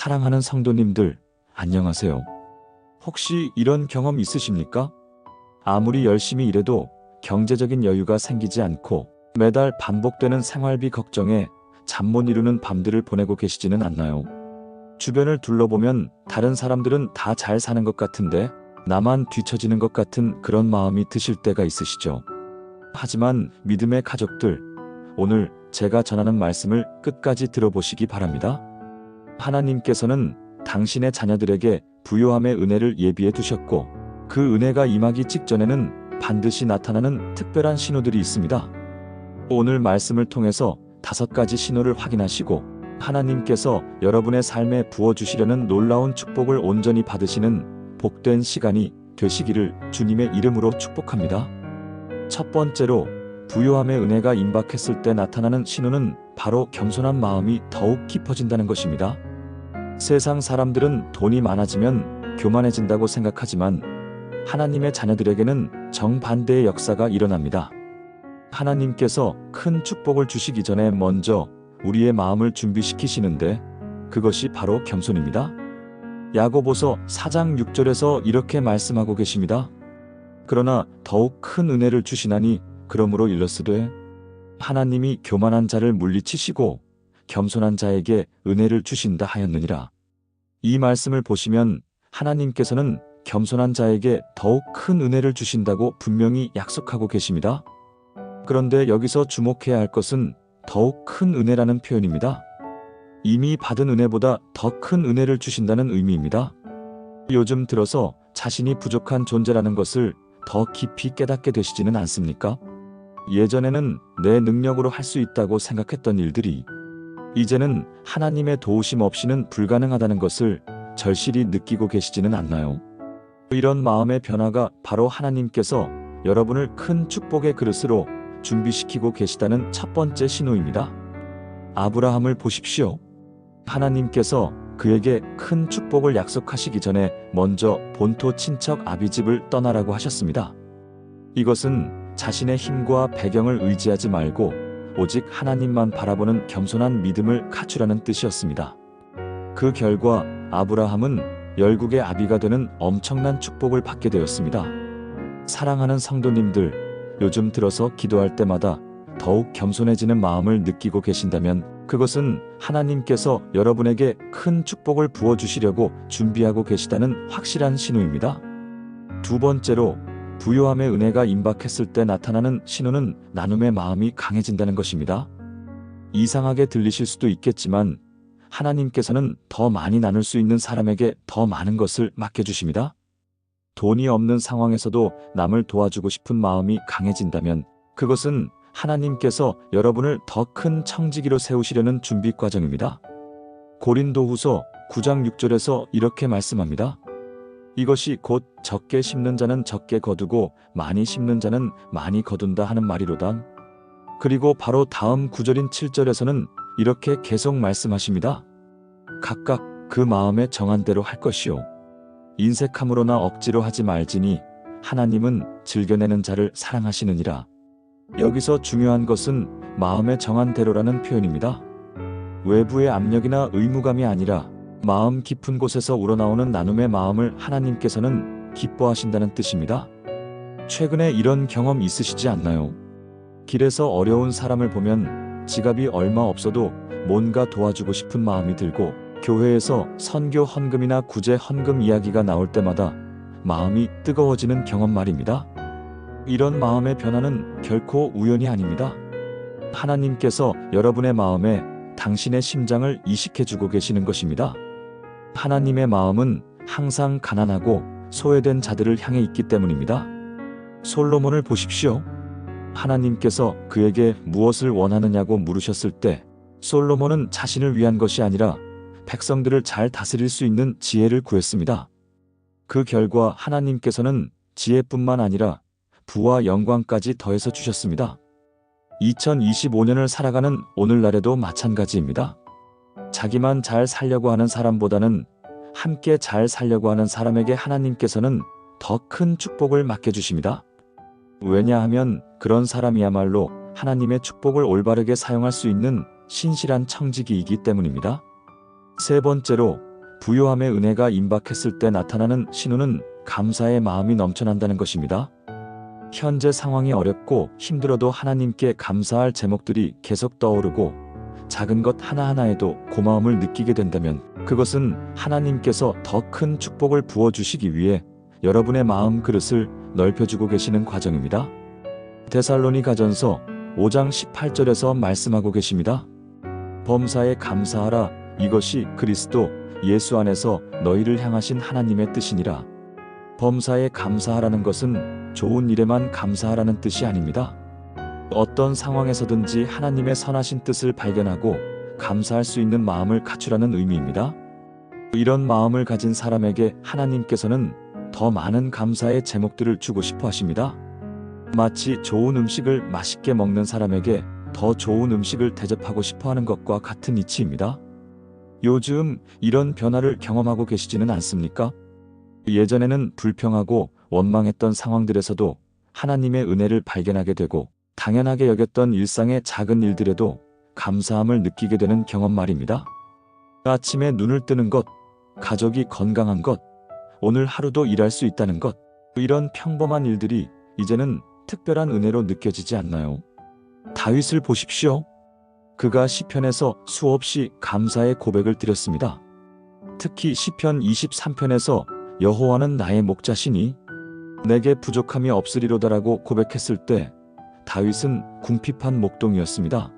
사랑하는 성도님들, 안녕하세요. 혹시 이런 경험 있으십니까? 아무리 열심히 일해도 경제적인 여유가 생기지 않고 매달 반복되는 생활비 걱정에 잠 못 이루는 밤들을 보내고 계시지는 않나요? 주변을 둘러보면 다른 사람들은 다 잘 사는 것 같은데 나만 뒤처지는 것 같은 그런 마음이 드실 때가 있으시죠? 하지만 믿음의 가족들, 오늘 제가 전하는 말씀을 끝까지 들어보시기 바랍니다. 하나님께서는 당신의 자녀들에게 부요함의 은혜를 예비해 두셨고 그 은혜가 임하기 직전에는 반드시 나타나는 특별한 신호들이 있습니다. 오늘 말씀을 통해서 5가지 신호를 확인하시고 하나님께서 여러분의 삶에 부어주시려는 놀라운 축복을 온전히 받으시는 복된 시간이 되시기를 주님의 이름으로 축복합니다. 첫 번째로 부요함의 은혜가 임박했을 때 나타나는 신호는 바로 겸손한 마음이 더욱 깊어진다는 것입니다. 세상 사람들은 돈이 많아지면 교만해진다고 생각하지만 하나님의 자녀들에게는 정반대의 역사가 일어납니다. 하나님께서 큰 축복을 주시기 전에 먼저 우리의 마음을 준비시키시는데 그것이 바로 겸손입니다. 야고보서 4장 6절에서 이렇게 말씀하고 계십니다. 그러나 더욱 큰 은혜를 주시나니 그러므로 일렀으되 하나님이 교만한 자를 물리치시고 겸손한 자에게 은혜를 주신다 하였느니라. 이 말씀을 보시면 하나님께서는 겸손한 자에게 더욱 큰 은혜를 주신다고 분명히 약속하고 계십니다. 그런데 여기서 주목해야 할 것은 더욱 큰 은혜라는 표현입니다. 이미 받은 은혜보다 더 큰 은혜를 주신다는 의미입니다. 요즘 들어서 자신이 부족한 존재라는 것을 더 깊이 깨닫게 되시지는 않습니까? 예전에는 내 능력으로 할 수 있다고 생각했던 일들이 이제는 하나님의 도우심 없이는 불가능하다는 것을 절실히 느끼고 계시지는 않나요? 이런 마음의 변화가 바로 하나님께서 여러분을 큰 축복의 그릇으로 준비시키고 계시다는 첫 번째 신호입니다. 아브라함을 보십시오. 하나님께서 그에게 큰 축복을 약속하시기 전에 먼저 본토 친척 아비집을 떠나라고 하셨습니다. 이것은 자신의 힘과 배경을 의지하지 말고 오직 하나님만 바라보는 겸손한 믿음을 갖추라는 뜻이었습니다. 그 결과 아브라함은 열국의 아비가 되는 엄청난 축복을 받게 되었습니다. 사랑하는 성도님들, 요즘 들어서 기도할 때마다 더욱 겸손해지는 마음을 느끼고 계신다면 그것은 하나님께서 여러분에게 큰 축복을 부어주시려고 준비하고 계시다는 확실한 신호입니다. 두 번째로 부요함의 은혜가 임박했을 때 나타나는 신호는 나눔의 마음이 강해진다는 것입니다. 이상하게 들리실 수도 있겠지만 하나님께서는 더 많이 나눌 수 있는 사람에게 더 많은 것을 맡겨주십니다. 돈이 없는 상황에서도 남을 도와주고 싶은 마음이 강해진다면 그것은 하나님께서 여러분을 더 큰 청지기로 세우시려는 준비 과정입니다. 고린도후서 9장 6절에서 이렇게 말씀합니다. 이것이 곧 적게 심는 자는 적게 거두고 많이 심는 자는 많이 거둔다 하는 말이로다. 그리고 바로 다음 9절인 7절에서는 이렇게 계속 말씀하십니다. 각각 그 마음에 정한 대로 할 것이요. 인색함으로나 억지로 하지 말지니 하나님은 즐겨내는 자를 사랑하시느니라. 여기서 중요한 것은 마음에 정한 대로라는 표현입니다. 외부의 압력이나 의무감이 아니라 마음 깊은 곳에서 우러나오는 나눔의 마음을 하나님께서는 기뻐하신다는 뜻입니다. 최근에 이런 경험 있으시지 않나요? 길에서 어려운 사람을 보면 지갑이 얼마 없어도 뭔가 도와주고 싶은 마음이 들고 교회에서 선교 헌금이나 구제 헌금 이야기가 나올 때마다 마음이 뜨거워지는 경험 말입니다. 이런 마음의 변화는 결코 우연이 아닙니다. 하나님께서 여러분의 마음에 당신의 심장을 이식해주고 계시는 것입니다. 하나님의 마음은 항상 가난하고 소외된 자들을 향해 있기 때문입니다. 솔로몬을 보십시오. 하나님께서 그에게 무엇을 원하느냐고 물으셨을 때 솔로몬은 자신을 위한 것이 아니라 백성들을 잘 다스릴 수 있는 지혜를 구했습니다. 그 결과 하나님께서는 지혜뿐만 아니라 부와 영광까지 더해서 주셨습니다. 2025년을 살아가는 오늘날에도 마찬가지입니다. 자기만 잘 살려고 하는 사람보다는 함께 잘 살려고 하는 사람에게 하나님께서는 더 큰 축복을 맡겨주십니다. 왜냐하면 그런 사람이야말로 하나님의 축복을 올바르게 사용할 수 있는 신실한 청지기이기 때문입니다. 세 번째로 부요함의 은혜가 임박했을 때 나타나는 신호는 감사의 마음이 넘쳐난다는 것입니다. 현재 상황이 어렵고 힘들어도 하나님께 감사할 제목들이 계속 떠오르고 작은 것 하나하나에도 고마움을 느끼게 된다면 그것은 하나님께서 더 큰 축복을 부어주시기 위해 여러분의 마음 그릇을 넓혀주고 계시는 과정입니다. 데살로니가전서 5장 18절에서 말씀하고 계십니다. 범사에 감사하라. 이것이 그리스도 예수 안에서 너희를 향하신 하나님의 뜻이니라. 범사에 감사하라는 것은 좋은 일에만 감사하라는 뜻이 아닙니다. 어떤 상황에서든지 하나님의 선하신 뜻을 발견하고 감사할 수 있는 마음을 갖추라는 의미입니다. 이런 마음을 가진 사람에게 하나님께서는 더 많은 감사의 제목들을 주고 싶어 하십니다. 마치 좋은 음식을 맛있게 먹는 사람에게 더 좋은 음식을 대접하고 싶어 하는 것과 같은 이치입니다. 요즘 이런 변화를 경험하고 계시지는 않습니까? 예전에는 불평하고 원망했던 상황들에서도 하나님의 은혜를 발견하게 되고 당연하게 여겼던 일상의 작은 일들에도 감사함을 느끼게 되는 경험 말입니다. 아침에 눈을 뜨는 것, 가족이 건강한 것, 오늘 하루도 일할 수 있다는 것, 이런 평범한 일들이 이제는 특별한 은혜로 느껴지지 않나요? 다윗을 보십시오. 그가 시편에서 수없이 감사의 고백을 드렸습니다. 특히 시편 23편에서 여호와는 나의 목자시니 내게 부족함이 없으리로다라고 고백했을 때 다윗은 궁핍한 목동이었습니다.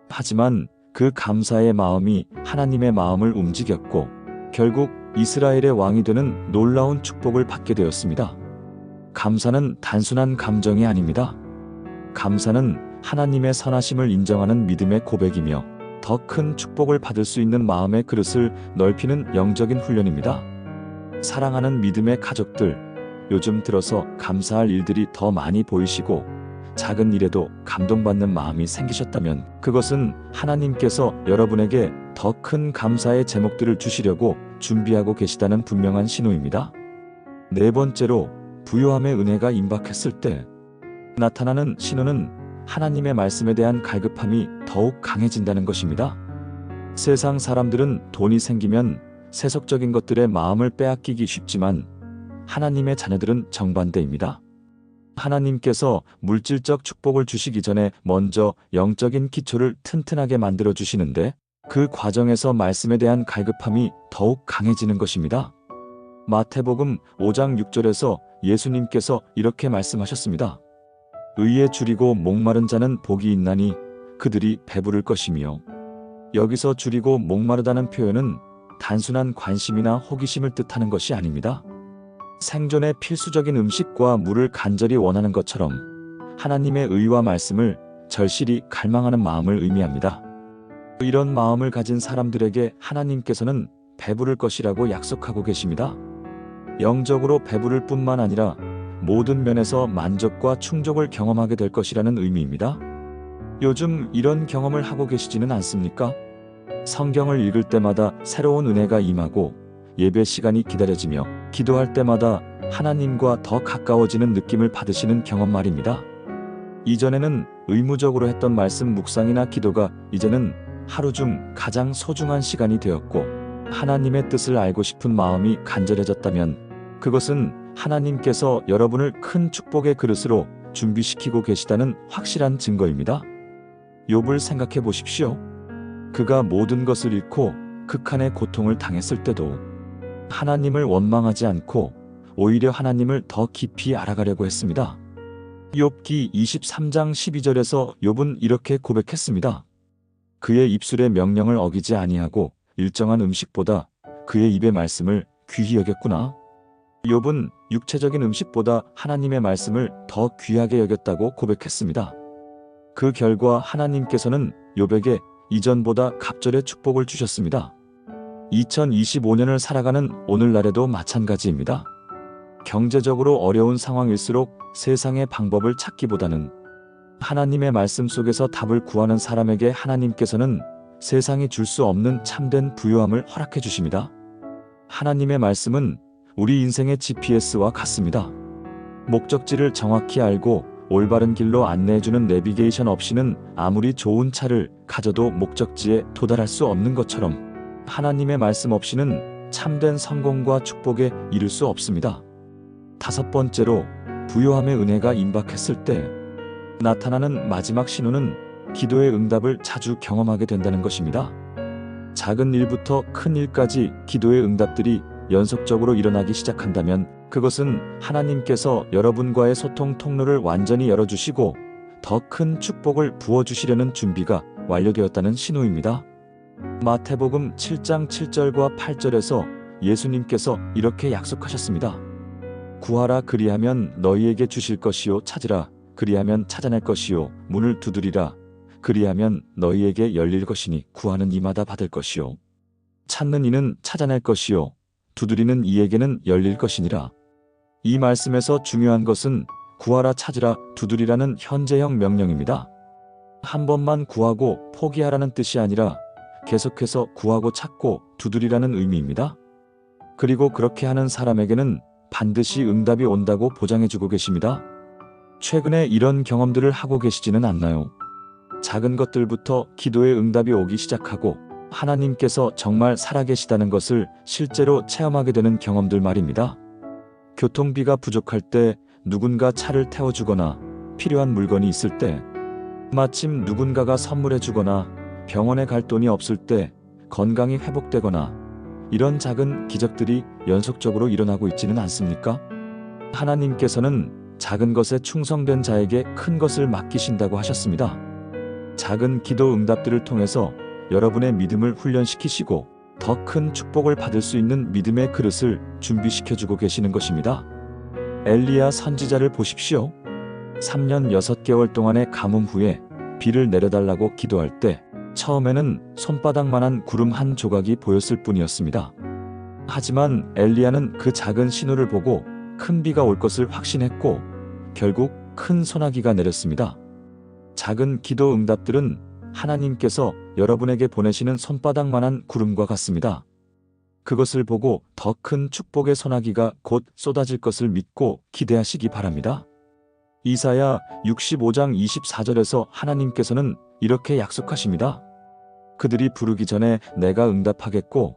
하지만 그 감사의 마음이 하나님의 마음을 움직였고 결국 이스라엘의 왕이 되는 놀라운 축복을 받게 되었습니다. 감사는 단순한 감정이 아닙니다. 감사는 하나님의 선하심을 인정하는 믿음의 고백이며 더 큰 축복을 받을 수 있는 마음의 그릇을 넓히는 영적인 훈련입니다. 사랑하는 믿음의 가족들, 요즘 들어서 감사할 일들이 더 많이 보이시고 작은 일에도 감동받는 마음이 생기셨다면 그것은 하나님께서 여러분에게 더 큰 감사의 제목들을 주시려고 준비하고 계시다는 분명한 신호입니다. 네 번째로 부요함의 은혜가 임박했을 때 나타나는 신호는 하나님의 말씀에 대한 갈급함이 더욱 강해진다는 것입니다. 세상 사람들은 돈이 생기면 세속적인 것들에 마음을 빼앗기기 쉽지만 하나님의 자녀들은 정반대입니다. 하나님께서 물질적 축복을 주시기 전에 먼저 영적인 기초를 튼튼하게 만들어 주시는데 그 과정에서 말씀에 대한 갈급함이 더욱 강해지는 것입니다. 마태복음 5장 6절에서 예수님께서 이렇게 말씀하셨습니다. 의에 줄이고 목마른 자는 복이 있나니 그들이 배부를 것이며. 여기서 줄이고 목마르다는 표현은 단순한 관심이나 호기심을 뜻하는 것이 아닙니다. 생존의 필수적인 음식과 물을 간절히 원하는 것처럼 하나님의 의와 말씀을 절실히 갈망하는 마음을 의미합니다. 이런 마음을 가진 사람들에게 하나님께서는 배부를 것이라고 약속하고 계십니다. 영적으로 배부를 뿐만 아니라 모든 면에서 만족과 충족을 경험하게 될 것이라는 의미입니다. 요즘 이런 경험을 하고 계시지는 않습니까? 성경을 읽을 때마다 새로운 은혜가 임하고 예배 시간이 기다려지며 기도할 때마다 하나님과 더 가까워지는 느낌을 받으시는 경험 말입니다. 이전에는 의무적으로 했던 말씀 묵상이나 기도가 이제는 하루 중 가장 소중한 시간이 되었고 하나님의 뜻을 알고 싶은 마음이 간절해졌다면 그것은 하나님께서 여러분을 큰 축복의 그릇으로 준비시키고 계시다는 확실한 증거입니다. 욥을 생각해 보십시오. 그가 모든 것을 잃고 극한의 고통을 당했을 때도 하나님을 원망하지 않고 오히려 하나님을 더 깊이 알아가려고 했습니다. 욥기 23장 12절에서 욥은 이렇게 고백했습니다. 그의 입술의 명령을 어기지 아니하고 일정한 음식보다 그의 입의 말씀을 귀히 여겼구나. 욥은 육체적인 음식보다 하나님의 말씀을 더 귀하게 여겼다고 고백했습니다. 그 결과 하나님께서는 욥에게 이전보다 갑절의 축복을 주셨습니다. 2025년을 살아가는 오늘날에도 마찬가지입니다. 경제적으로 어려운 상황일수록 세상의 방법을 찾기보다는 하나님의 말씀 속에서 답을 구하는 사람에게 하나님께서는 세상이 줄 수 없는 참된 부요함을 허락해 주십니다. 하나님의 말씀은 우리 인생의 GPS와 같습니다. 목적지를 정확히 알고 올바른 길로 안내해주는 내비게이션 없이는 아무리 좋은 차를 가져도 목적지에 도달할 수 없는 것처럼 하나님의 말씀 없이는 참된 성공과 축복에 이를 수 없습니다. 다섯 번째로 부요함의 은혜가 임박했을 때 나타나는 마지막 신호는 기도의 응답을 자주 경험하게 된다는 것입니다. 작은 일부터 큰 일까지 기도의 응답들이 연속적으로 일어나기 시작한다면 그것은 하나님께서 여러분과의 소통 통로를 완전히 열어주시고 더 큰 축복을 부어주시려는 준비가 완료되었다는 신호입니다. 마태복음 7장 7절과 8절에서 예수님께서 이렇게 약속하셨습니다. 구하라 그리하면 너희에게 주실 것이요 찾으라 그리하면 찾아낼 것이요 문을 두드리라 그리하면 너희에게 열릴 것이니 구하는 이마다 받을 것이요 찾는 이는 찾아낼 것이요 두드리는 이에게는 열릴 것이니라. 이 말씀에서 중요한 것은 구하라 찾으라 두드리라는 현재형 명령입니다. 한 번만 구하고 포기하라는 뜻이 아니라 계속해서 구하고 찾고 두드리라는 의미입니다. 그리고 그렇게 하는 사람에게는 반드시 응답이 온다고 보장해주고 계십니다. 최근에 이런 경험들을 하고 계시지는 않나요? 작은 것들부터 기도의 응답이 오기 시작하고 하나님께서 정말 살아계시다는 것을 실제로 체험하게 되는 경험들 말입니다. 교통비가 부족할 때 누군가 차를 태워주거나 필요한 물건이 있을 때 마침 누군가가 선물해주거나 병원에 갈 돈이 없을 때 건강이 회복되거나 이런 작은 기적들이 연속적으로 일어나고 있지는 않습니까? 하나님께서는 작은 것에 충성된 자에게 큰 것을 맡기신다고 하셨습니다. 작은 기도 응답들을 통해서 여러분의 믿음을 훈련시키시고 더 큰 축복을 받을 수 있는 믿음의 그릇을 준비시켜주고 계시는 것입니다. 엘리야 선지자를 보십시오. 3년 6개월 동안의 가뭄 후에 비를 내려달라고 기도할 때 처음에는 손바닥만한 구름 한 조각이 보였을 뿐이었습니다. 하지만 엘리야는 그 작은 신호를 보고 큰 비가 올 것을 확신했고 결국 큰 소나기가 내렸습니다. 작은 기도 응답들은 하나님께서 여러분에게 보내시는 손바닥만한 구름과 같습니다. 그것을 보고 더 큰 축복의 소나기가 곧 쏟아질 것을 믿고 기대하시기 바랍니다. 이사야 65장 24절에서 하나님께서는 이렇게 약속하십니다. 그들이 부르기 전에 내가 응답하겠고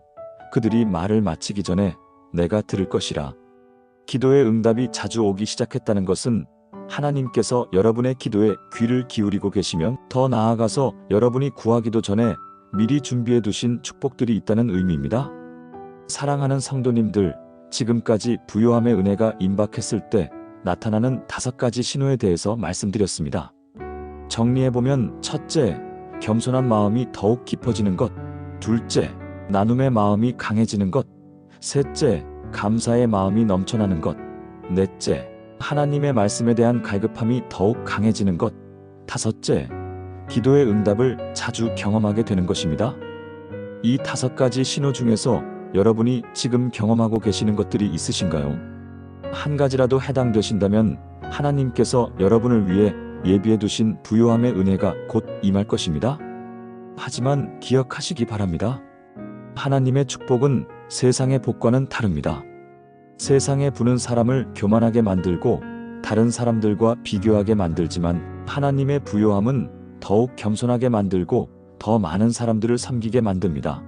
그들이 말을 마치기 전에 내가 들을 것이라. 기도의 응답이 자주 오기 시작했다는 것은 하나님께서 여러분의 기도에 귀를 기울이고 계시면 더 나아가서 여러분이 구하기도 전에 미리 준비해 두신 축복들이 있다는 의미입니다. 사랑하는 성도님들, 지금까지 부요함의 은혜가 임박했을 때 나타나는 5가지 신호에 대해서 말씀드렸습니다. 정리해보면 첫째, 겸손한 마음이 더욱 깊어지는 것. 둘째, 나눔의 마음이 강해지는 것. 셋째, 감사의 마음이 넘쳐나는 것. 넷째, 하나님의 말씀에 대한 갈급함이 더욱 강해지는 것. 다섯째, 기도의 응답을 자주 경험하게 되는 것입니다. 이 5가지 신호 중에서 여러분이 지금 경험하고 계시는 것들이 있으신가요? 한 가지라도 해당되신다면 하나님께서 여러분을 위해 예비해 두신 부요함의 은혜가 곧 임할 것입니다. 하지만 기억하시기 바랍니다. 하나님의 축복은 세상의 복과는 다릅니다. 세상에 부는 사람을 교만하게 만들고 다른 사람들과 비교하게 만들지만 하나님의 부요함은 더욱 겸손하게 만들고 더 많은 사람들을 섬기게 만듭니다.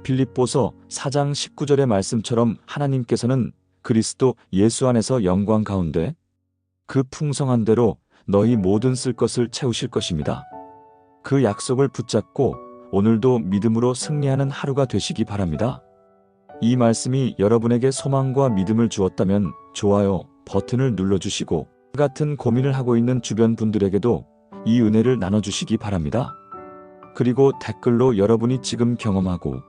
빌립보서 4장 19절의 말씀처럼 하나님께서는 그리스도 예수 안에서 영광 가운데 그 풍성한 대로 너희 모든 쓸 것을 채우실 것입니다. 그 약속을 붙잡고 오늘도 믿음으로 승리하는 하루가 되시기 바랍니다. 이 말씀이 여러분에게 소망과 믿음을 주었다면 좋아요 버튼을 눌러주시고 같은 고민을 하고 있는 주변 분들에게도 이 은혜를 나눠주시기 바랍니다. 그리고 댓글로 여러분이 지금 경험하고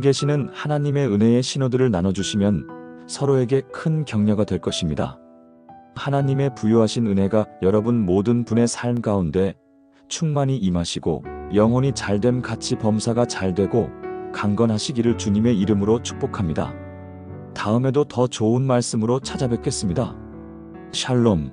계시는 하나님의 은혜의 신호들을 나눠주시면 서로에게 큰 격려가 될 것입니다. 하나님의 부요하신 은혜가 여러분 모든 분의 삶 가운데 충만히 임하시고 영혼이 잘됨 같이 범사가 잘되고 강건하시기를 주님의 이름으로 축복합니다. 다음에도 더 좋은 말씀으로 찾아뵙겠습니다. 샬롬.